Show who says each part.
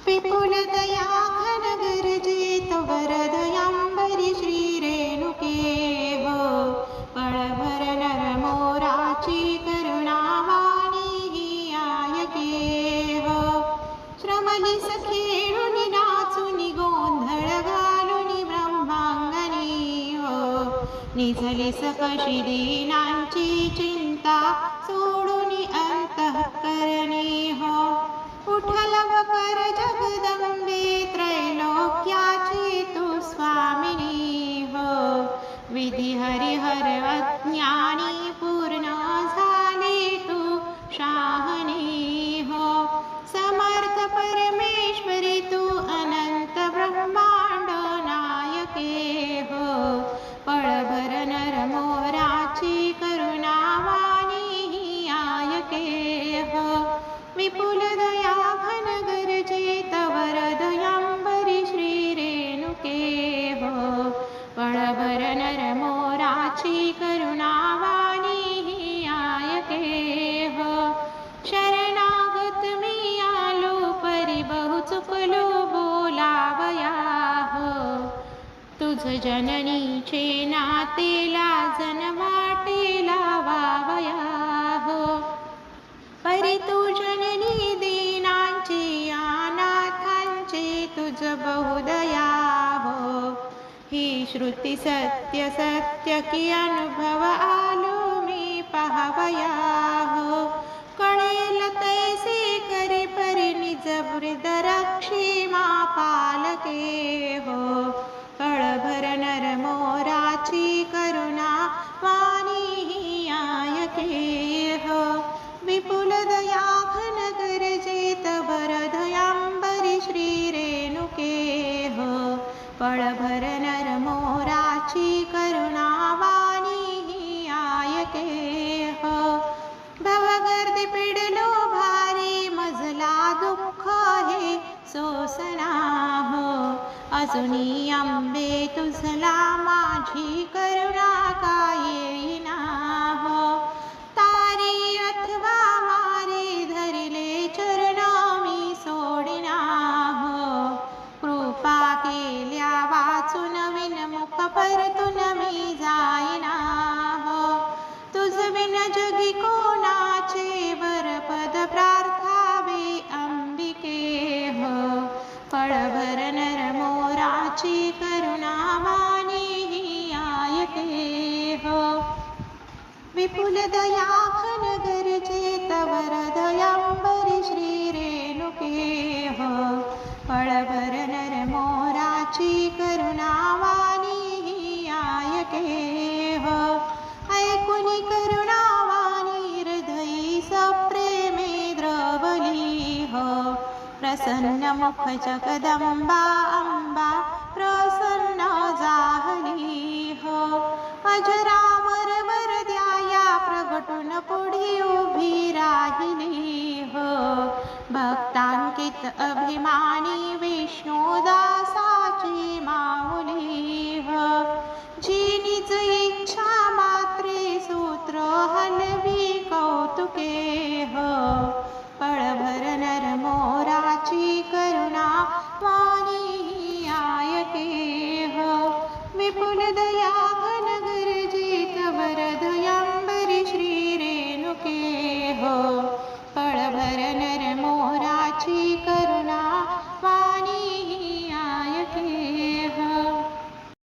Speaker 1: विपुल दया घन गरजे तव हृदयांबरी श्री रेणुके हो. पळभर नर मोराची करुणावाणी ही आयके हो. श्रमली सखेळुनी नाचुनी गोंधळ घालुनी ब्रह्मांगणी हो. निझली सकशी दीनांची चिंता सोडुनी अंतःकरणी हो. उठलवकर जगदंबे त्रैलोक्याची तू स्वामिनी हो. विधी हरिहर अज्ञानी पूर्ण झाली तू शाहनी हो. समर्थ परमेश्वरी तू अनंत ब्रह्मांड नायके हो. पळभर नर मोराची करुणावाणी ही आयके हो. विपुल दया घन गरजे तव हृदयांबरी श्री रेणुके हो. पळभर नर मोराची करुणावाणी ही आयके हो. शरणागत मी आलो परी बहु चुकलो बोलावया हो. तुझ जननीचे नाते लाजन वाटे लावावया हो. परी तू जननी दीनांची अनाथांची तुझ बहुदया हो. ही श्रुती सत्य सत्य की अनुभव आलो मी पाहावया हो. कळेल तैसे करी परी निज वृद रक्षी मा पालके हो. पळभर नर मोराची करुणा वाणी ही आयके हो. विपुल दया घन गरजे तव हृदयांबरी श्री रेणुके हो. पळभर नर मोराची करुणावाणी ही आयके हो. भवगर्दी पिडलो भारी मजला दुःख हे सोसना हो. अजुनी अंबे तुझला माझी करुणा का येईना हो. तारी अथवा मारी धरिले चरण मी सोडिना हो. कृपा केल्या वाचून विनमुख परतून मी जाईना हो. तुझ विन जगी कोणाचे वरपद प्रार्थावे अंबिके हो. पळभर नर मोराची करुणावाणी ही आयके हो. विपुल दया घन गरजे तव हृदयांबरी श्री रेणुके हो. पळभर नर मोराची करुणावाणी ही आयके हो. ऐकुनी करुणावाणी हृदयी सप्रेमे द्रवली हो. प्रसन्न मुख जगदंबा अंबा प्रसन्न जाहली हो. अजरामर वरद्याया प्रगटून पुढी उभी राहिली हो. भक्तांकित अभिमानी विष्णुदासाची माऊली हो. जी निज इच्छा मात्रे सूत्र हलवी कौतुके हो. पळभर नर मोरा